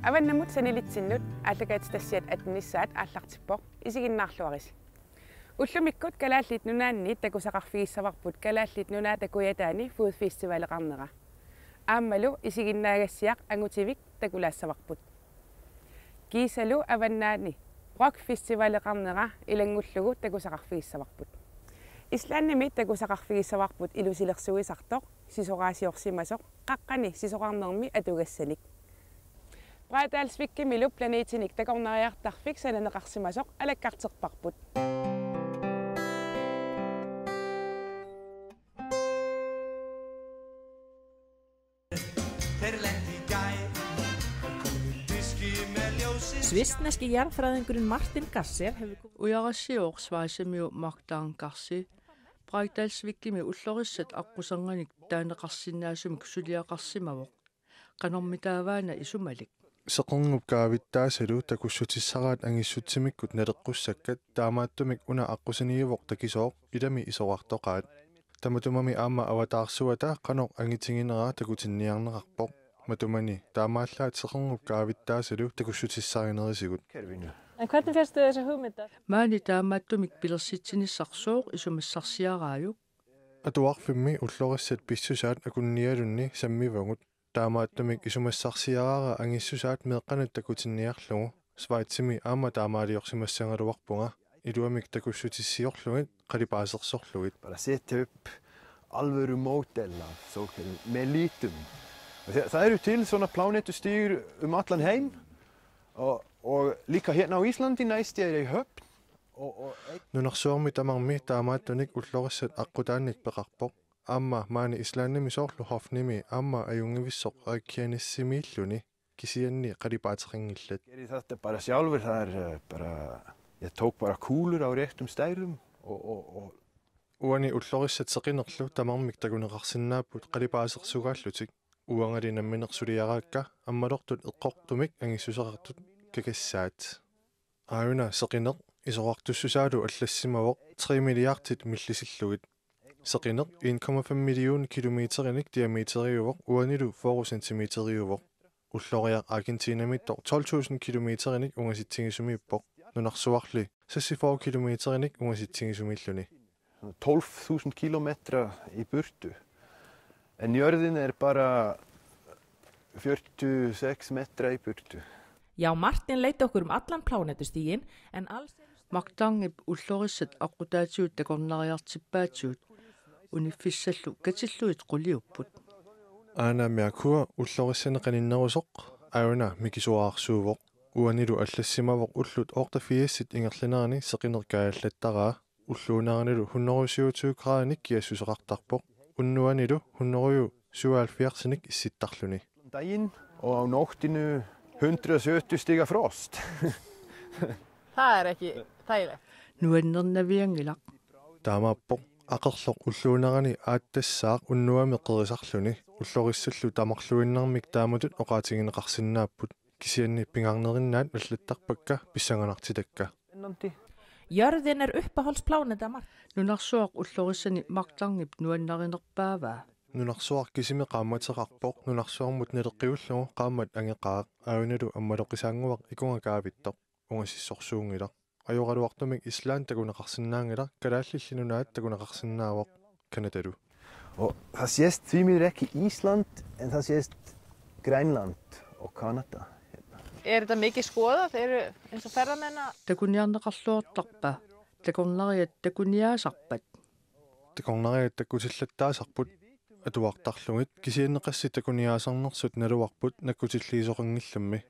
Аваннамут санилитсиннут ааллагаатитассиат атнissaат ааллартиппоқ исигиннаарлуарис. Уллумиккут калааллит нунаанни такусақарфигиссаварпут калааллит нунаа такуятаани фуд фестивалеқарнера. Ааммалу исигиннаагассиақ ангутивик такулаассаварпут. Кисалу аваннаани рок фестивалеқарнера илангуллугу такусақарфигиссаварпут. Ислаанними такусақарфигиссаварпут илусилерсуисартоқ сисораасиорсимасоқ қаққани сисоқарнерми атугассаник. Братаалсвиккимилу планетиник такорнериартарфик сананеқарсимасоқ алаккартерпарпут. Svistneski jarðfræðingurinn Martin Gasser hefur Ujarassiorsuaasamiu Magdaan Gassi Brataalsvikkimi ullorissat aqqusarganik taaneqarsinnaasumik suliaqarsimavoq qanormitaavaana isumalik seqerngupkaavittaasalu takussutissaraat angissutimikkut naleqqusakkat taamaattumik una aqqusaniivoq takisooq ilami isoqartoqaat tamatumami aamma avataarsuata qanoq angitingineraa takutinniarneqarpoq matumani taamaallaat seqerngupkaavittaasalu takussutissarinerisigut. En hvernig fyrstu þessa hugmynda? Maani taamaattumik pilersitsinissarsuuq isumassarsiaraajuk atuarfimmi ullorissat pissusaat akunnialunni sammivangut taamaattumik isumassarsiaraara angissusaat meeqqanut takutinniarlugu svaitsimi aamma taamaaliorsimassangaluarpunga iluamik takussutissiorlugit qalipaasersorlugit. Bara setja upp alvöru módel af såkallum melitum. Það eru til svona plánetustýr allan heim og líka hérna á Íslandi næst er í Höfn nunarsuarmi tamarmi taamaattunik ullorissat aqqutaannik peqarpoq aamma maani islaannimi soorlu hofnimi aamma ajungivissoq aakkianissimiilluni kisianni qalipaateqingillat. Gerði þetta bara sjálfur, ég tók bara kúlur á réttum stærðum og uani ullorissat seqinerlu tamarmik takuneqarsinnaaput qalipaasersugaаллутик uangalinamminersuliaraakka ammalortut eqqortumik angissuseqartut kakassaat auna seqineq isoqartussusaalu allassimavoq 3 milliardit millissillugit seqineq 1,5 million kilometerinik diameteriuvoq uanilu 4 centimeteriuvoq ulloriaq Argentinamittor 12,000 kilometerinik ungasittingisumippoq nunarsuarli 64 kilometerinik ungasittingisumilluni 12.000 kilometra í burtu. En jörðin er bara 46 metra í burtu. Já, Martin leit okkur allan plánetustígin en alls Magdaangip ullorissat aqutaatiut takornariartippaatiut unifissallu katilluit quliupput. Aana Merkur ullorissanaqininnerusoq auna mikisuaarsuuvoq uanilu allassimavoq ullut ortafiassit ingerlinerani seqinerkaallattaraa ulluunaranilu 127 graadnik kiassuseqartarpoq unnuanilu 177 issittarluni. Daginn og á nóttinu 170 stiga frost. það ekki þægilegt. Nuannernaviangilaq taamaappoq aqerloq ulluunarani aatassaaq unnuami qerisarluni ullorissalluu tamarluinnarmik taamutut oqaatigineqarsinnaapput kisianni pingarnerinnaat allattarpakka pissanganartitakka. Jörðin er uppáhaldspláneta Martin. Nunarsuaq ullorissani Magdaangip nuannarinerpaavaa nunarsuaq kisimi qaammateqarpoq nunarsuarmut naleqqiullugu qaammat angeqaaq aaunalu ammaloqisaanguaq ikungakaavittoq ungasissorsuungila ajoraluartumik islaan takuneqarsinnaangila kalaallillinunaat takuneqarsinnaavoq kanatalu. Og það sést því miður ekki Ísland en það sést Grænland og Kanada. Er þetta mikið skoðað? Eru eins og ferðamenn að takunniarneqarluortarpa takornariat takuniaasarpat takornariat takusillattaasarput atuartarlugit kisianneqassi takuniaasarnersut naluarput nakkutilliisoqangillammi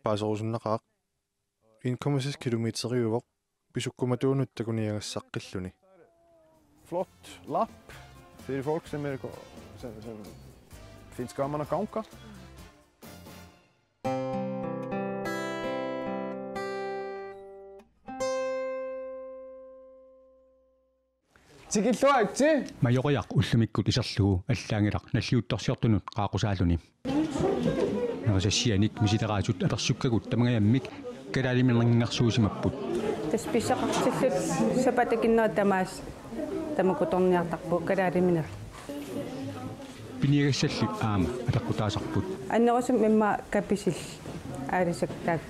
paaserusunnaqaaq 1,6 kilometeriuvoq pisukkumatuunut takuniagassaqilluni. Flott lapp fyrir fólk sem finnst gaman að ganga. Tikilluaq ti majoriaq ullamikkut iserlugu allaangilaq nalliuttorsiortunut qaaqusaaluni narasassianik misileraatut alersukkakut tamagayammik kalaaliminerningarsuusimapput тасписақартиллут сапатакиннера тамаас тамакуторниартарпу калаалиминер piniagassalluk aama ataqutaasarput аннерусум имма каписил аалисактаак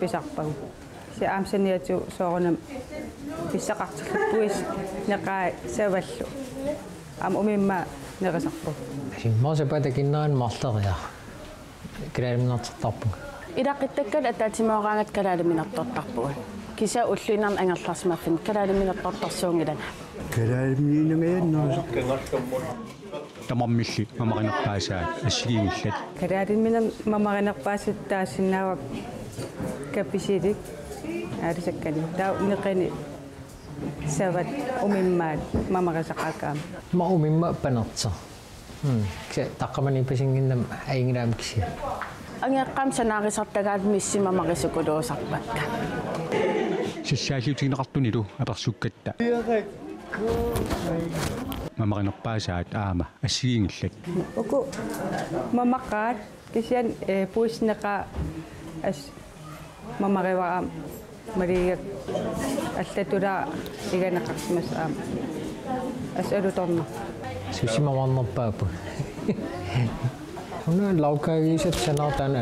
писарпагу сиаамсаниату соорунам писсақартиллаппуис неқаа саваллу умимма нерисарпу симмаасапата киннаан марлериа килаалиминартартарпуг илақиттаккал атаатимаораангат калаалиминартортарпугут киса уллуинарн ангерларсимаффин калаалиминартортарсуунгилана калаалимининнгаяннаасо тамаммилли мамаринерпаасаа ассигингиллат калаалиминер мамаринерпаасит таассиннаавак каписилик аалисаккани таа неқани сават умиммаат мамарисақаакаама маумимма панерца ксе таққамани пасингиннам аингилаам киси ангеққам санаарисартагаат миссимамарисукулуусарпакка сиссаалиутигинеқартунилу аперсуккатта мамаринерпаасаат аама ассигингиллат уку мамаққаат кисиан пуиснеқа ас мамариваа маригак аллатула иганеқарсимас аама асалуторна сусимамарнерпаапу уна лаукаагисат санаатаан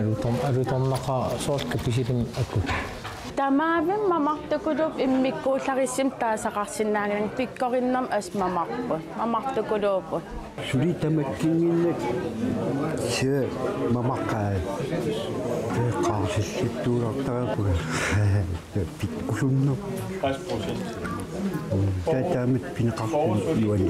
алуторнақа соорка писилим акку тамаавим мамартукулуп иммиккууллариссим таасақарсинааган пиккориннам ас мамартукулуупут сули тамаккингиннак се мамаққаа қаарсиллиттуулартарапуга пиккулунно 50% таамат пинеқартун юани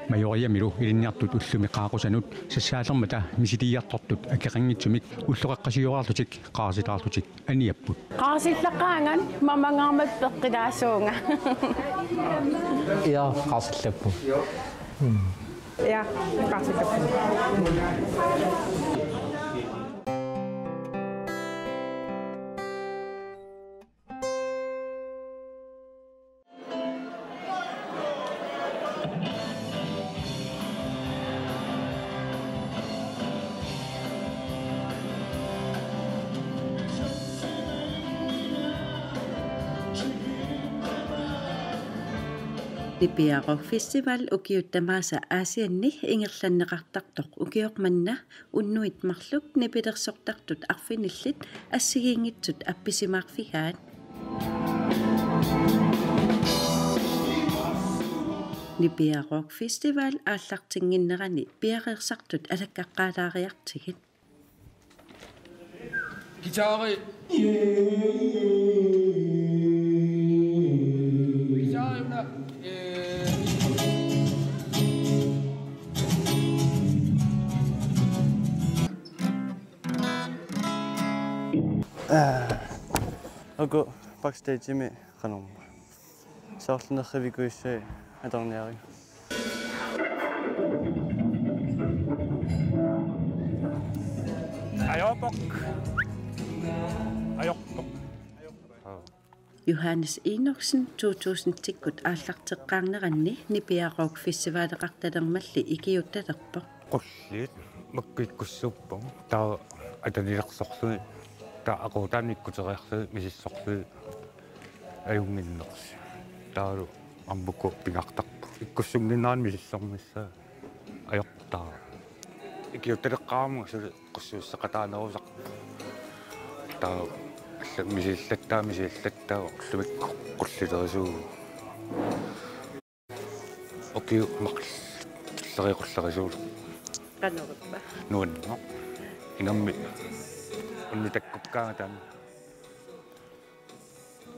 майориамилу илинниартут уллуми qaaqusанут сассаалермата мисилиартортут акеқангитсумик уллоқаққасиуаарлутик qaarситаарлутик аниаппут qaarсиллаққаанган мамангаармат пеққилаасуунга иа qaarсиллаппу я qaarсиллаппу Lipiaro Festival ukiuttamaasa Aasianni ingerlanneqartartoq ukiormanna unnuit marluk nipilersortartut arfinillit assigiingitsut appisimaarfigaat Lipiaro Festival aallartinginnerani piareersartut alakkaqqaalaariartigit Gitare Ogo backstage med kanon. Sortene reviguisse atorniari. Ajopok. Johannes Enoksen 2010 aallarteqqaarneranni Nipiarook Festivaaleqartalermalli ikiuttalerpo qulliit makkikkussuppam taa atanilersorluni taa aquutaannikkuteriarlu misissorlu ajunginnersi taalu ammuku pingartarpu ikkussugninnaan misissormissa ajortaa ikiuttaleqqaamu sulu qussuussaqataanerusaq taa misillattaa ullumik qullilerisuugu okiu maqleriqullerisuulu qaneruppa nuanno inammi unnitakkukkaataan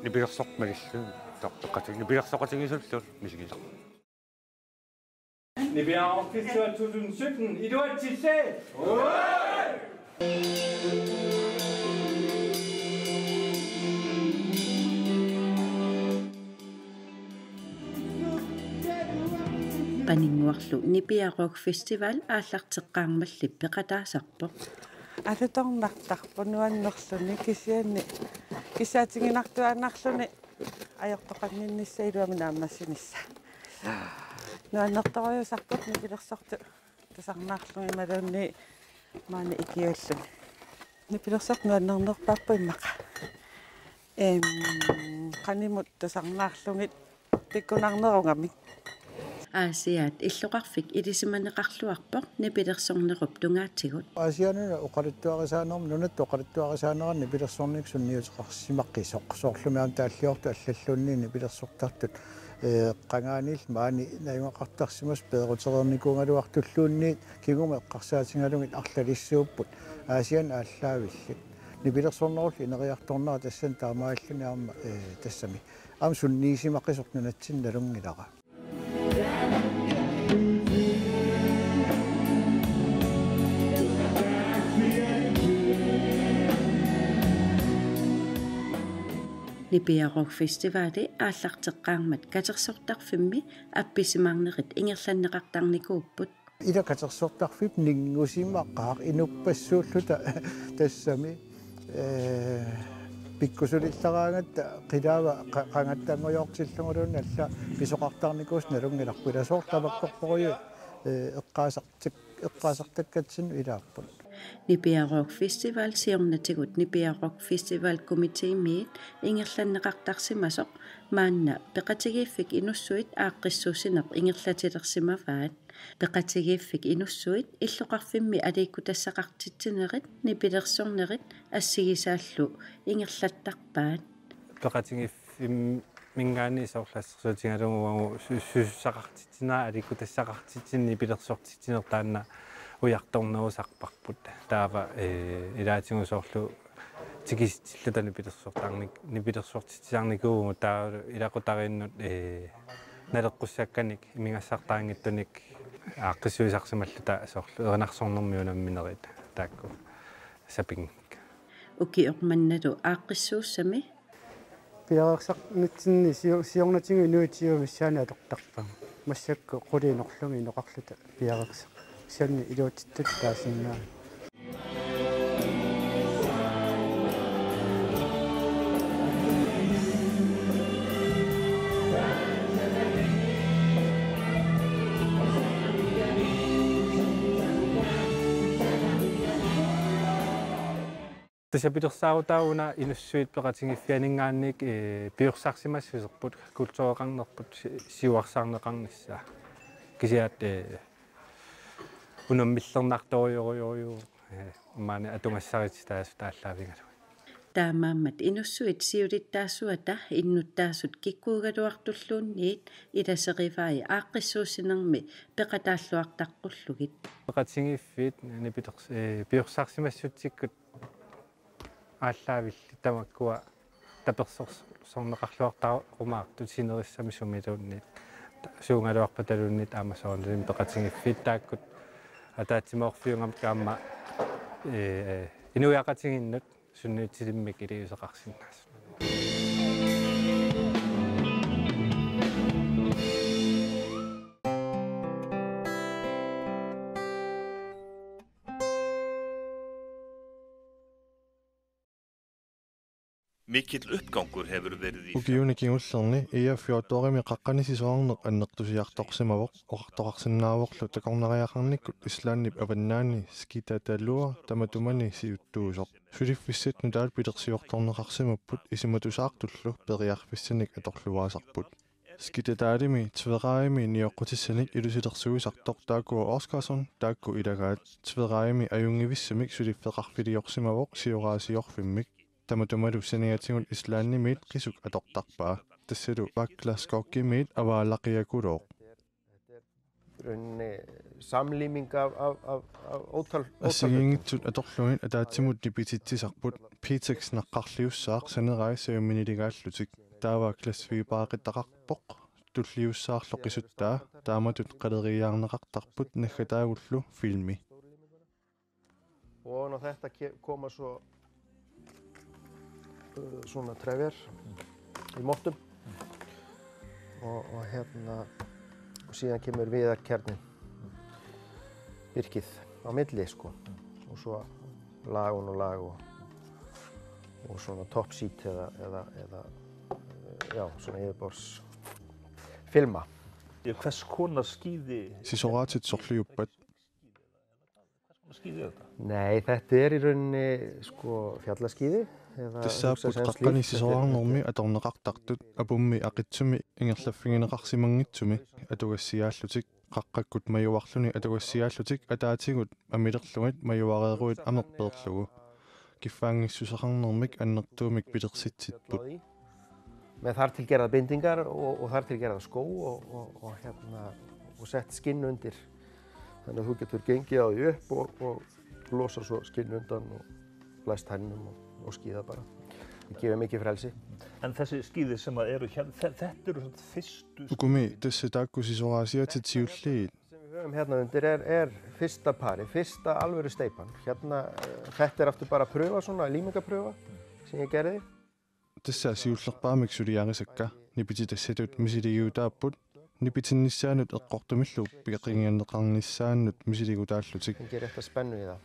nipilersormalillu tartoqqatig nipilersoqatigisullu misigisaq Nipiaro Festival 2017 i Duatsisse! qaninguarlu Nipiarook Festival aallarteqqaarmalli peqataasarpo алуторнартарпу нуаннерлуни кисианни кисаатингинартуааннарлуни аёртоқаннинниссаилуами нааммассинисса нуаннерторюсарпут нипилерсорту тасарнаарлуги малуунни маани икиуллуни нипилерсорт нуаннернерпааппу иммақа qaнимут тасарнаарлугит пиккунарнерунгамик Aasiaat illuqarfik ilisimaneqarluarpoq nipilersornerup tungaatigut. Aasianuna uqalittuarisaanermi nunat uqalittuarisaanerani pilersornik sunniutiqarsimaqqisoq soorlumiam taalliortu аллаллуунни nipilersortartut qangaanil maani nayungaqartarsimas peeruterernikuungaluartulluunni kiguma eqqarsaatigalungit arlalissuupput aasian ааllaавилли nipilersornerul ineriartornera tassan taamaalluni aama tassami am sunniisimaqqisорнунатсин налунгилара Nipiaroq Festivali aallarteqqaarmat katersortarfimmi appisimarnerit ingerlanneqartarnikuupput. Ida katersortarfip ningusimaqqaaq inupassuulluta tassami pikkusulillaraangatta qilaava qangattaangojortillungulunna alla pisoqartarnikuus nalungilarpilasoortavakkorporuyu eqqaasartakkatsin ilaapput. Nipiaroq Festival siornatigut Nipiaroq Festival Committee-miit ingerlanneqartarsimasoq maanna peqatigiiffik inussuit aaqqissuusineq ingerlatilersimavaat peqatigiiffik inussuit illuqarfimmi aliikkutassaqartitsinerit nipilersornerit assigisaallu ingerlattarpaat peqatigiiffim mingaani soorlassutigalunguagu sussaqartitsinaa aliikkutassaqartitsin nipilersortitsinertaanna ujartornerusarparput taava ilaatigunsoorlu tikistillutani nipilersortitiarnikuugu taa ilaqutariinnut naleqqussaakkanik imingassartaangittunik aaqqissuisarsimalluta soorlu erinarsornermiunamminerit taakku saping ukioqmannalu aaqqissuussami piarersarnitsinni siornatigu inuitiumissaani aloqtarpam массакку qulиинерлуги ноқарлута piarersaq sianni iluutittut taasinnaa Tasapillersaarutauna inussuit peqatingiffianingaannik piursarsimassuserput kultureqarnerput siuarsaarneqarnissa kisiat unammillernaartoriorioriu maani atungassarits taallaavingala taamaammat inussuit siulittaassuata innuttaassut kikkuugaluartulluunniit ilaserivai aaqqissuusinermi peqataalluartaqqullugit peqatingiffiit nipilers piursarsimassutikkut ааллаавилли тамаккуа таперсорнеқарлуартааруmaartut sinerissami sumiluunniit suungaluarpatalunniit аамасоорнилин пеқатингиффиттааккут атаатсимоорфиунгам каама инуяқатингиннут сунниутсилиммик илиусеқарсиннаас Mikill uppgangur hefur verið í Ukiunikingullerni ia 14 qaqqanisisoarneq annertusiartorsimavoq oqartoqarsinnaavoqlu takorneriaqarnikkut islaannip avannaani skitatallua tamatumani siuttuusoq suliffissit nutaal pilersiortorneqarsimapput isimatusaartullu periarfissanik atorluaasarput skitataalimi tveraimi nioqqutissani ilusilersuisartoq taakua Oscarson taakku ilagaat tveraimi ajungivissamik suliffeqarfiliorsimavoq siuraasiorfimmik tamatumalu saniatingul islaannimiit qisuk atortarpaa tassalu vaklaskokkimiit avaallaqiakulooq samliming af ótal assigingitsut atorlugin ataatsimut nipititsisarput Pitex naqqarliussaaq sanerai-sayumminiligaаллутик taava klassviipaaqitaqarpoq tulliussaarloqisuttaa taamatut qaleriaarneqartarput naggataakullu filmi og þetta koma svo svona trefjar í mottum og síðan kemur viðarkjarnin virkið á milli sko og svo lag og svona top sheet eða já svona yfirbors filma hvers konar skíði sisoraatitsorliuppat skíði þetta? Nei, þetta í rauninni sko fjallaskíði тассааппут қаққанисисоарнэрми аторнеқартартут апумми ақитсуми ингерлаффигинеқарсимангитсуми атугассиааллутик қаққаккут маюарлуни атугассиааллутик атаатигут амилерлугит маюарееруит амерпеерлугу киффаангиссусақарнэрмик аннертуумик пилерситситпут með þar til gerða bindingar og þar til gerða skó og sett skinn undir. Þannig að þú getur gengið á því upp og losa svo skinn undan og læst hænum og skíða bara. Það gefur mikið frelsi. En þessi skíði sem eru hérna, þetta eru svona fyrstu... Ukumi, þessi takkusisoraasiatit siulliit. Sem við höfum hérna undir fyrsta pari, fyrsta alvöru steypan. Hérna, þetta aftur bara pröfa, svona límingapröfa sem ég gerði. Tässä siullerpaamik suliarisakka nipititassatut misiligiutaapput nipitinnissaanut eqqortumillu piqaqingianneqarnissaannut misiliguutaallutik. Það gerir eitthvað spennu í það.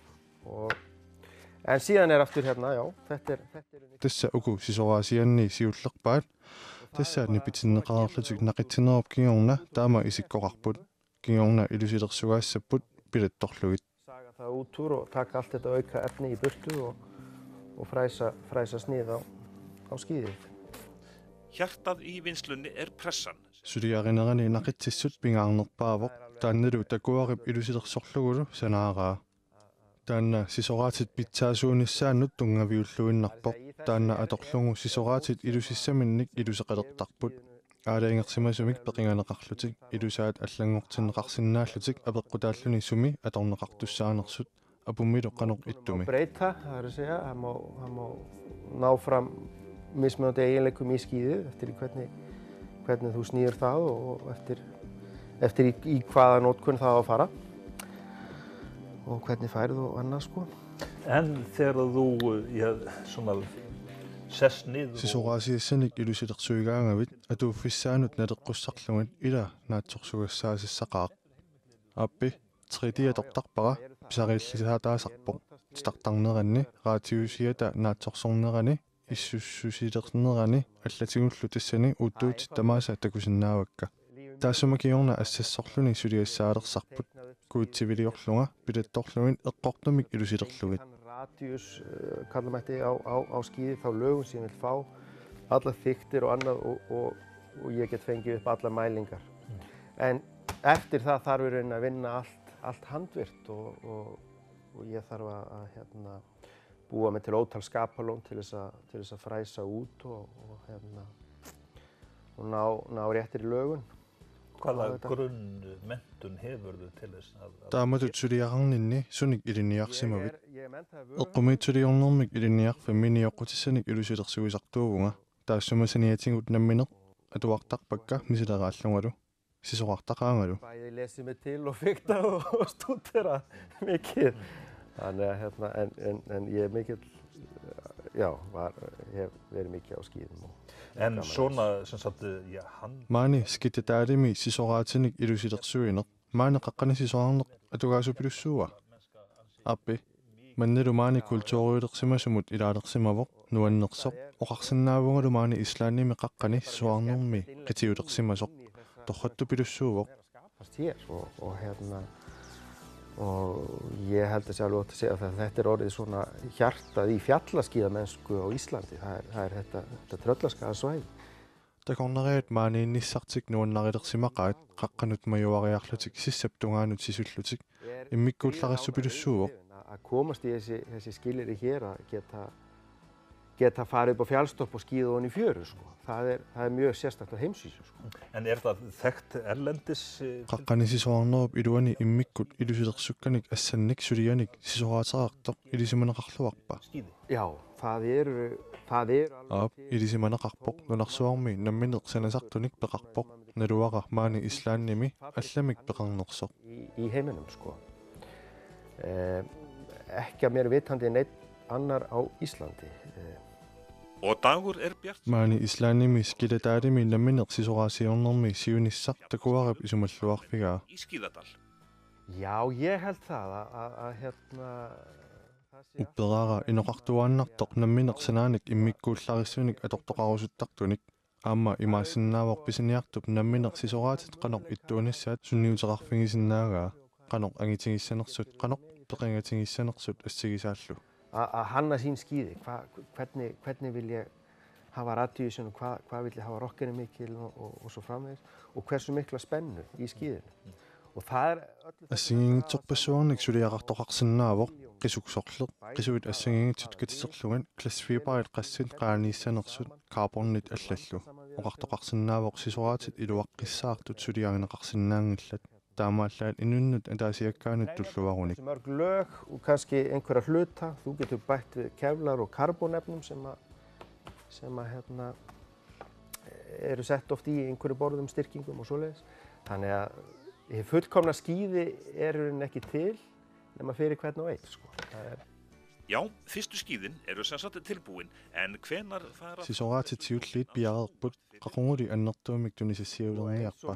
En síðan aftur hérna, já, þetta er Tässä uku sisoraasianni siullerpaat tässä nipitinneqarerlutik naqittinerop kingiorna taama isikkoqarput kingiorna ilusilersugaassapput pilattorlugit. Saga það út úr og taka allt þetta auka efni í burtu og fræsa snið á skíðið. Hjartað í vinnslunni pressan. Suliarinerani naqitissut pingaarnerpaavoq taannalu takuarip ilusilersorlugulu sanaaraa. Taanna sisoraatit pitsaasuunissaannut tungaviulluinnarpoq taanna atorlungu sisoraatit ilusissaminnik iluseqalertarput aalaingersimasumik peqinganeqarlutik ilusaat allangortinneqarsinnaallutik apeqqutaalluni sumi atorneqartussaanersut apummilu qanoq ittumi. Breyta, það að segja, það má ná fram mismunandi eiginleikum í skíðu eftir hvernig þú snýr það og eftir í hvaða notkun það á að fara og hvernig færð og annað sko. En þegar þú svona sest niður sisoraasiassanik ilusilersuigaangavit atuuffissaanut naleqqussarlugit ila naatsorsugassaassaqaaq appi 3D-atortarpara pisariillisaataasarpoq startarneranni raatiusiata naatsorsornerani исsussiилернерани аллатигуллу тассани уттуутит тамааса такусиннаавакка таассумакиорна ассассорлуни сулиассаалерсарпут куутсивилиорлунга пилатторлугин эққортумик илусилерлугит radius kallar mætti á skíði þá lögum sem ég vil fá allar þyktir og annað og ég get fengið upp allar mælingar en eftir það þarf ég að vinna allt handvirkt og ég þarf að búa mig til ótal skapalón til þess að fræsa út og ná réttir í lögun. Hvaða grunnmenntun hefurðu til þess að... Taamatut suliaqarninni sunik iliniarsimavit. Eqqumit suliornermik iliniarfamminioqqutissani ilusilersugisartuuvunga. Taassumasaniatingut nammineq atuartarpakka misileraallungalu. Sisoqartaqaangalu. Bæði lesið mig til og fikta og stúdera mikið. Þannig en ég mikill, já, hef verið mikið á skíðum. En svona, sem sagt, hann... Maani skittataalimi sisoraatinik ilusilersuineq. Maani qaqqanisisoarneq atugaasupilussuua. Appi, mannilu maani kultuuriulersimasumut ilaalersimavoq nuannersoq oqarsinnaavungalu maani islaannimi qaqqani sisoarnermi qitiulersimasoq torrattupilussuuvoq. Og ég held að sé alveg ótt að segja að þetta orðið svona hjartað í fjallaskíðamennsku á Íslandi. Það þetta tröllaskaðasvæði. Takorneriat maaniinnissartik nuannarilersimaqaat qaqqanut majuariarlutik sissaptungaanut sisullutik immikkuullarissupilussuuvoq. Að komast í þessi skilyrði hér að geta farið upp á fjallstopp og skíða ofan í fjöru sko. Það er mjög sérstakt á heimsvísu sko. En það þekkt erlendis? Qaqqanisisoarnerup iluani immikkut ilusilersukkanik assannik sulianik sisoraateraartoq ilisimaneqarluarpa. Já, það er Aap ilisimaneqarpoq nunarsuarmi nammineq sanasartunik peqarpoq naluaqa maani islaannimi allamik peqarnersoq. Í heiminum sko. Ekki að mér vitandi neitt annar á Íslandi. Og dagur bjart. Maani islaannimi skilataarimi nammineq sisoraasiornermi siunissaq takuarip isumalluarfigaa. Í Skíðadal. Já, ég held það að Upperaara inoqartuaannartoq nammineq sanaanik immikkuullarissunik atortoqarusuttartunik aamma imaasinnaavoq pisiniartup nammineq sisoraatit qanoq ittuunissaat sunniuteqarfigisinaagaa qanoq angitigissanersut qanoq peqingatingissanersut assigisaallu. að hanna sín skíði, hvernig vil ég hafa radíusin og hvað vil ég hafa rockinu mikil og svo framvegis og hversu mikla spennu í skíðinu. Og það Ассигингитсерпассуарник сулиақартоқарсинаавоқ qisuksorluq qisuit assangingitsutkatisserlugan klassfiiparit qassит qaaniissanersut kaarbornit аллаллу oqartoqarsinnaavoq sisoraatit iluaqqissaartut suliagineqarsinnaangillat taamaallaat inunnut ataasiakkaanut tulluarunik mörg lög og kannski einhverja hluta þú getur bætt við kevlar og karbonefnum sem eru sett oft í einhverju borðum styrkingum og svoleiðis þannig að fullkomna skíði eru ekki til nema fyrir hvern og einn sko. Já, fyrstu skíðin eru sem sagt tilbúin, en hvenar fara... Sisoraatit siulliit piareerput qaqunguli annertuumik tunisasiulерниarpa.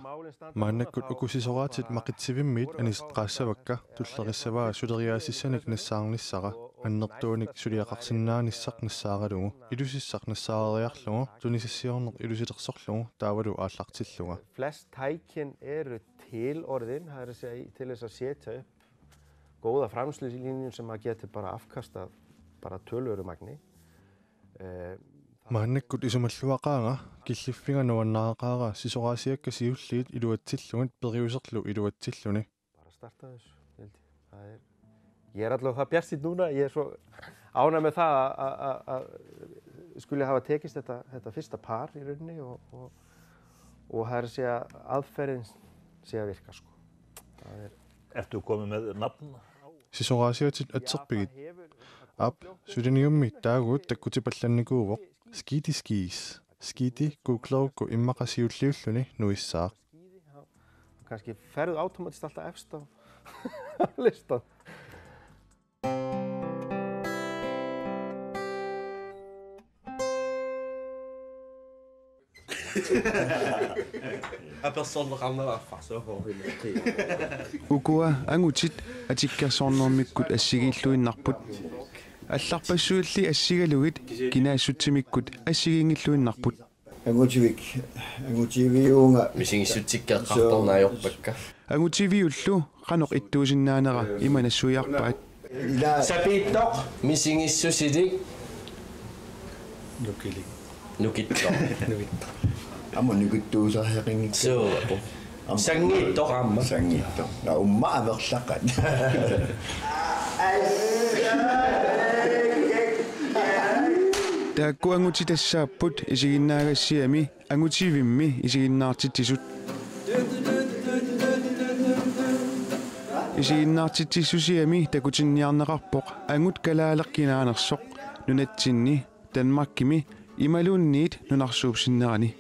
Maannakkut ukusisoraatit maqitsivimmiit anisqaassavakka tullerissavaa suleriaasissanik nassaarnissara annertuunik suliaqarsinnaanissaq nassaaralugu ilusissaq nassaareriarlugu tunisasiorneq ilusitersorlugu taavalu aallartilluga. Flest tækin eru til orðin, það er að segja til þess að setja upp góða framleiðslulínur sem að geti bara afkastað bara töluverðu magni. Maannakkut isumalluaqaaga killiffinga nuannaaqaaga sisoraasiakka siulliit iluatillugut periuserlu iluatilluni. Bara starta þessu, held ég. Ég allavega það bjartsýnn núna, ég svo ánægð með það að skuli hafa tekist þetta fyrsta par í rauninni og það er að segja aðferðin sé að virka sko. Ertu komið með nafn? Sisoraasiatit atserpigit. Sudaniummit taagut takkutipallannikuuvoq skiitiskiis. Skiiti kuuklauku immaqasiulliulluni nuissaaq. Kannski ferðu automatist alltaf efst á listan. Ukua angutit atikkersornermikkut assigilluinnarput алларпассуилли ассигалугит кинаассутсимиккут ассигингиллуиннарпут агутивиунга мисингиссутсиккеэққарторнаajorpakka агутивиуллу қанеқ иттуусиннаанера иманассуиарпаат сапииттоқ мисингиссусилик нукиттоқ амма нукиттуусархеқингикка соо сангиттоқ амма сангиттоқ на умма аверлақат таакку ангутитассааппут исигиннаагассиами ангутивимми исигиннаартитсисут исигиннаартитсиссусиами такутинниарнеқарпоқ ангут калаалеқкинаанерсоқ нунатсинни Danmarkimi ималуунниит нунарсуупсиннерани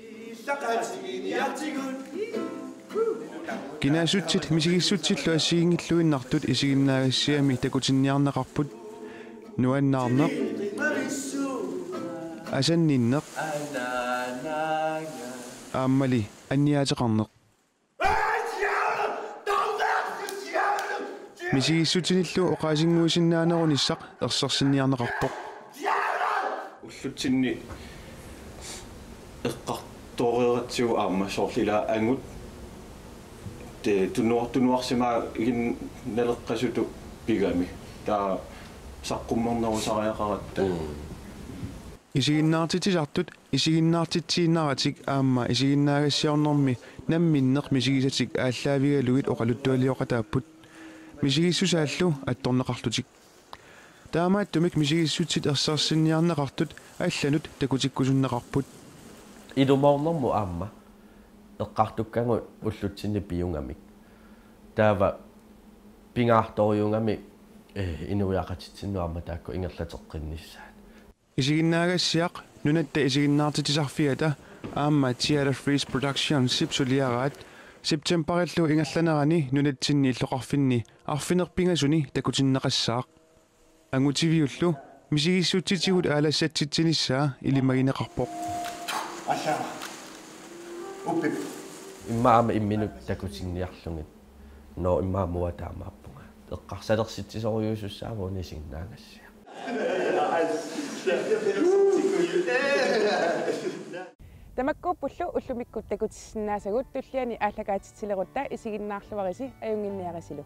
кинаасутсит мисигиссутсиллу ассигингиллуиннартут исигиннаагассиами такутинниарнеқарпут нуаннаарнеқ асанниннеқ ааммали анниаатеқарнеқ мисигиссутиниллу оқаасингуусиннаанеруниссақ ерсерсинниарнеқарпоқ уллутсинни эққарторератсугу аама соорлила ангут те тунуарсимаа игин налеққасуту пигами таа саққуммернерусариақаратта исигиннаартитисартут исигиннаартитсииннаратик аама исигиннаагассиорнэрми намминнеқ мисигисатик ааллаавигалугит оқалуттуалиоқатааппут мисигиссусааллу атторнеқарлутик таамааттумик мисигиссутсит ерсаарсинниарнеқартут алланут такутиккусуннеқарпут идумаорнэрму аама эққартуккангу уллутсинни пиунгамик таава пингаарториунгами инуиақатитсиннуарма таакку ингерлатеққиннissaat исигиннаагассиақ нунатта исигиннаартитисарфигата аама Theatre Freeze Production сипсулиараат септембериллу ингерланерани нунатсинни иллоқарфинни арфинерпингасуни такутиннеқассаақ ангутивиуллу мисигиссутситигут аалассатситсиниссаа илимагинеқарпоқ алла уппип иммаама имминут такутинниарлугит но иммаамуа таамааппунга эққарсалерситсисориусуссаавуни сигнаагассиа тамаккууппуллу уллумиккут такутиссиннаасагут туллиани ааллакаатитсилерутта исигиннаарлуариси аюнгинниарасилу